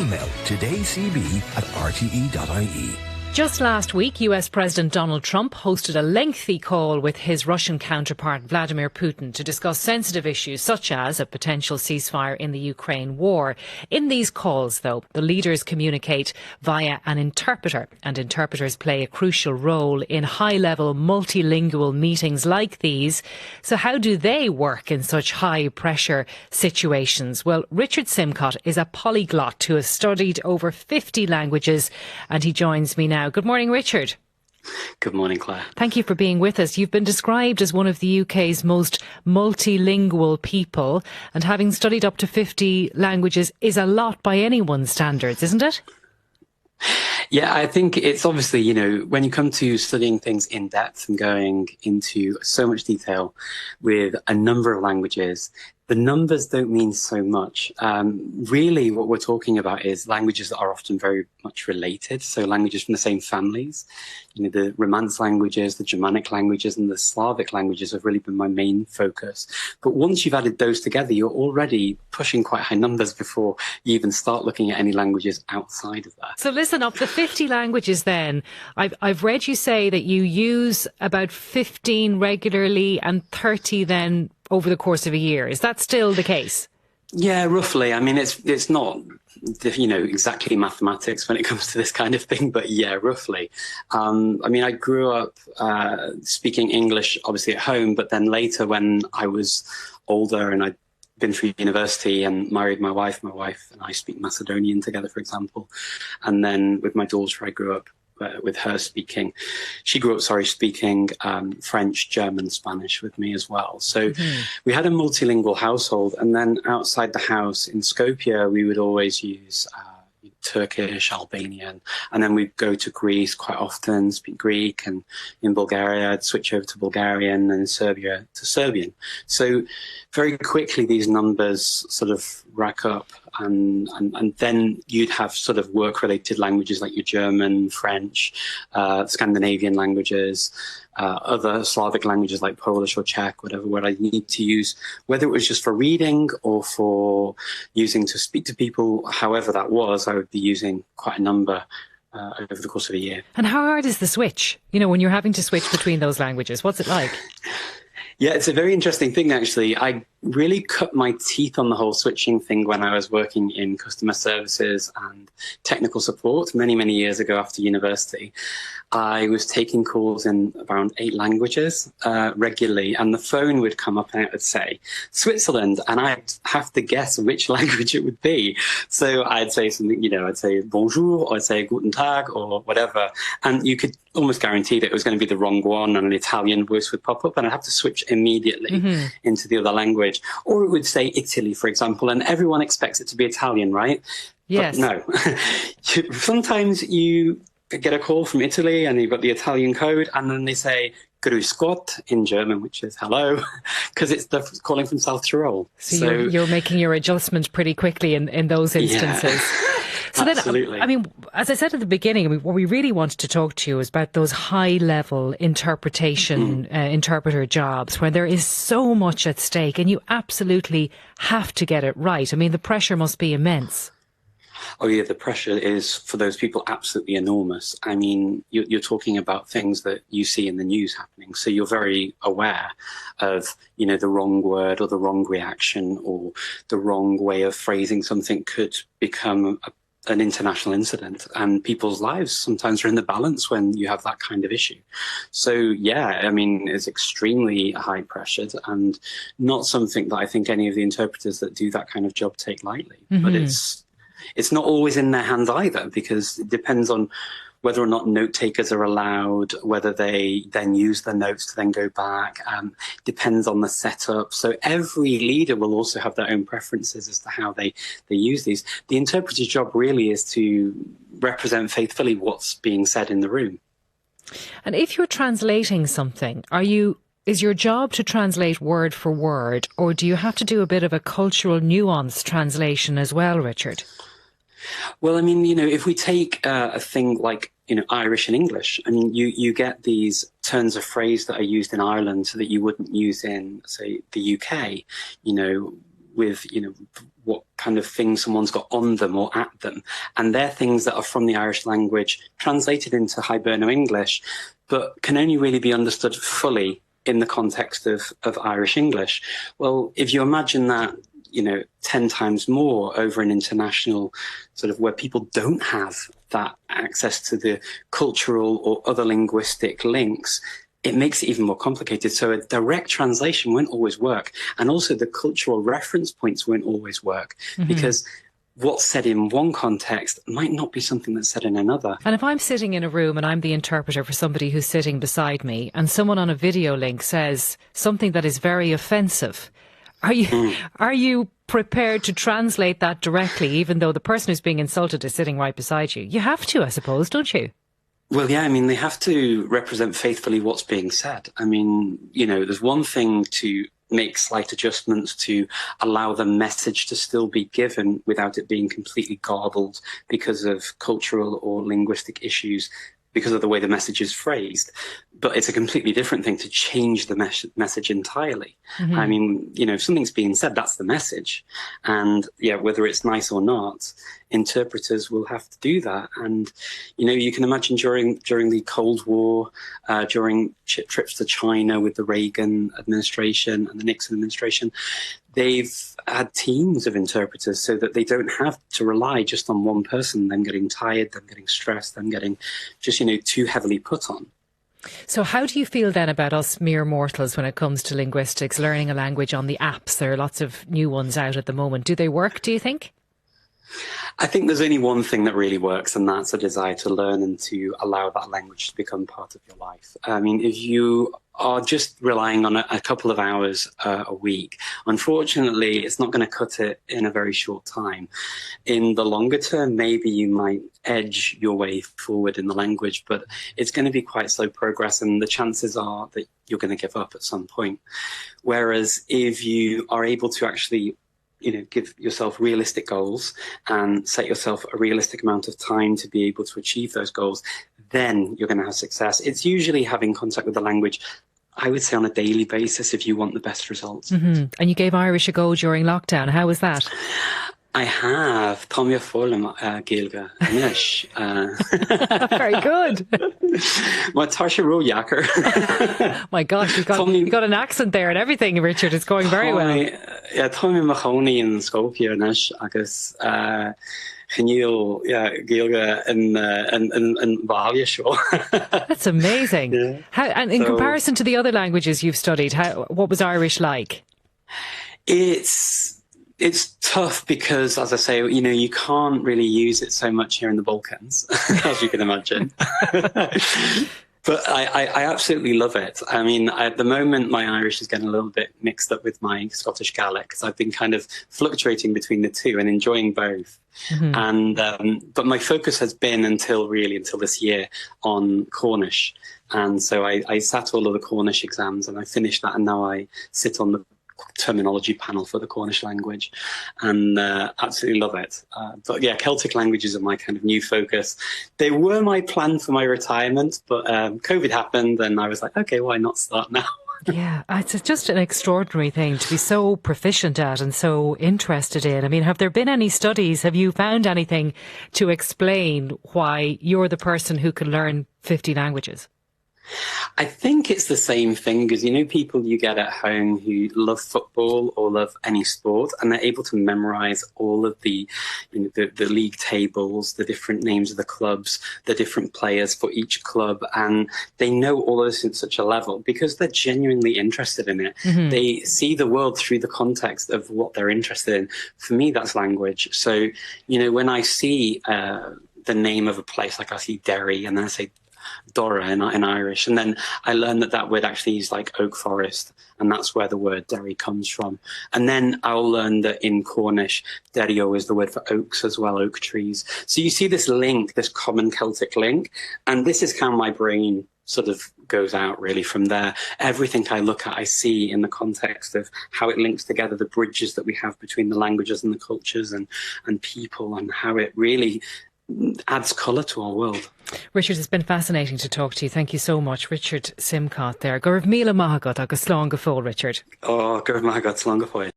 email todaycb@rte.ie. Just last week, US President Donald Trump hosted a lengthy call with his Russian counterpart Vladimir Putin to discuss sensitive issues such as a potential ceasefire in the Ukraine war. In these calls, though, the leaders communicate via an interpreter, and interpreters play a crucial role in high-level multilingual meetings like these. So how do they work in such high-pressure situations? Well, Richard Simcott is a polyglot who has studied over 50 languages, and he joins me now. Good morning, Richard. Good morning, Claire. Thank you for being with us. You've been described as one of the UK's most multilingual people, and having studied up to 50 languages is a lot by anyone's standards, isn't it? Yeah, I think it's obviously, when you come to studying things in depth and going into so much detail with a number of languages, the numbers don't mean so much. Really, what we're talking about is languages that are often very much related. So languages from the same families. The Romance languages, the Germanic languages, and the Slavic languages have really been my main focus. But once you've added those together, you're already pushing quite high numbers before you even start looking at any languages outside of that. So listen, up the 50 languages then, I've read you say that you use about 15 regularly and 30 then over the course of a year. Is that still the case? Yeah, roughly. I mean, it's not, exactly mathematics when it comes to this kind of thing, but yeah, roughly. I grew up speaking English, obviously at home, but then later when I was older and I'd been through university and married my wife and I speak Macedonian together, for example. And then with my daughter, I grew up with her speaking. She grew up, speaking French, German, Spanish with me as well. So we had a multilingual household. And then outside the house in Skopje, we would always use Turkish, Albanian, and then we'd go to Greece quite often, speak Greek, and in Bulgaria, I'd switch over to Bulgarian, and in Serbia to Serbian. So very quickly, these numbers sort of rack up, and then you'd have sort of work-related languages like your German, French, Scandinavian languages, other Slavic languages like Polish or Czech, whatever, where I need to use, whether it was just for reading or for using to speak to people, however that was, I would be using quite a number over the course of a year. And how hard is the switch? When you're having to switch between those languages, what's it like? Yeah, it's a very interesting thing, actually. I really cut my teeth on the whole switching thing when I was working in customer services and technical support many, many years ago after university. I was taking calls in around 8 languages regularly, and the phone would come up and it would say Switzerland, and I'd have to guess which language it would be. So I'd say something, I'd say bonjour, or I'd say guten tag, or whatever, and you could almost guarantee that it was going to be the wrong one, and an Italian voice would pop up, and I'd have to switch immediately into the other language. Or it would say Italy, for example, and everyone expects it to be Italian, right? Yes. But no. Sometimes you get a call from Italy and you've got the Italian code, and then they say Grüß Gott in German, which is hello, because it's the calling from South Tyrol. So you're making your adjustment pretty quickly in those instances. Yeah. So Absolutely. then, as I said at the beginning, what we really wanted to talk to you is about those high-level interpretation, interpreter jobs, where there is so much at stake and you absolutely have to get it right. The pressure must be immense. Oh, yeah, the pressure is, for those people, absolutely enormous. You're talking about things that you see in the news happening. So you're very aware of, the wrong word or the wrong reaction or the wrong way of phrasing something could become an international incident, and people's lives sometimes are in the balance when you have that kind of issue. So yeah, it's extremely high pressured and not something that I think any of the interpreters that do that kind of job take lightly. But it's not always in their hands either, because it depends on whether or not note takers are allowed, whether they then use the notes to then go back, depends on the setup. So every leader will also have their own preferences as to how they use these. The interpreter's job really is to represent faithfully what's being said in the room. And if you're translating something, is your job to translate word for word, or do you have to do a bit of a cultural nuance translation as well, Richard? Well, if we take a thing like, Irish and English, you get these turns of phrase that are used in Ireland that you wouldn't use in, say, the UK. with, what kind of things someone's got on them or at them. And they're things that are from the Irish language translated into Hiberno English, but can only really be understood fully in the context of Irish English. Well, if you imagine that, 10 times more over an international sort of where people don't have that access to the cultural or other linguistic links, it makes it even more complicated. So a direct translation won't always work. And also the cultural reference points won't always work, because what's said in one context might not be something that's said in another. And if I'm sitting in a room and I'm the interpreter for somebody who's sitting beside me, and someone on a video link says something that is very offensive, are you prepared to translate that directly, even though the person who's being insulted is sitting right beside you? You have to, I suppose, don't you? Well, yeah, they have to represent faithfully what's being said. There's one thing to make slight adjustments to allow the message to still be given without it being completely garbled because of cultural or linguistic issues, because of the way the message is phrased. But it's a completely different thing to change the message entirely. If something's being said, that's the message. And whether it's nice or not, interpreters will have to do that. And, you can imagine during the Cold War, during trips to China with the Reagan administration and the Nixon administration, they've had teams of interpreters so that they don't have to rely just on one person, them getting tired, them getting stressed, them getting just, too heavily put on. So how do you feel then about us mere mortals when it comes to linguistics, learning a language on the apps? There are lots of new ones out at the moment. Do they work, do you think? I think there's only one thing that really works, and that's a desire to learn and to allow that language to become part of your life. If you are just relying on a couple of hours a week, unfortunately, it's not going to cut it in a very short time. In the longer term, maybe you might edge your way forward in the language, but it's going to be quite slow progress, and the chances are that you're going to give up at some point. Whereas if you are able to actually give yourself realistic goals and set yourself a realistic amount of time to be able to achieve those goals, then you're going to have success. It's usually having contact with the language, I would say, on a daily basis if you want the best results. And you gave Irish a go during lockdown. How was that? I have. Tommy Fulham, Gilga, Nish. Very good. My Tarsha Ro Yacker. My gosh, you got an accent there and everything, Richard. It's going very well. Yeah, Tommy Mahoney in Skopje, Nish, agus Geniel, Gilga and Valia show. That's amazing. Yeah. And in comparison to the other languages you've studied, what was Irish like? It's tough because, as I say, you can't really use it so much here in the Balkans, as you can imagine. But I absolutely love it. At the moment, my Irish is getting a little bit mixed up with my Scottish Gaelic, because I've been kind of fluctuating between the two and enjoying both. And but my focus has been until this year on Cornish. And so I sat all of the Cornish exams and I finished that, and now I sit on the terminology panel for the Cornish language, and absolutely love it. But yeah, Celtic languages are my kind of new focus. They were my plan for my retirement, but COVID happened and I was like, okay, why not start now? Yeah, it's just an extraordinary thing to be so proficient at and so interested in. Have there been any studies? Have you found anything to explain why you're the person who can learn 50 languages? I think it's the same thing as, people you get at home who love football or love any sport, and they're able to memorize all of the league tables, the different names of the clubs, the different players for each club, and they know all of this at such a level because they're genuinely interested in it. They see the world through the context of what they're interested in. For me, that's language. So, when I see the name of a place, like I see Derry, and then I say Dora in Irish, and then I learned that word actually is like oak forest, and that's where the word Derry comes from. And then I'll learn that in Cornish, Derio is the word for oaks as well, oak trees. So you see this link, this common Celtic link, and this is how my brain sort of goes out really from there. Everything I look at, I see in the context of how it links together the bridges that we have between the languages and the cultures and people, and how it really adds colour to our world. Richard, it's been fascinating to talk to you. Thank you so much. Richard Simcott there. Gurv Mila Mahagat agus slán go fóill, Richard. Oh, Gurv Mahagat slán go fóill.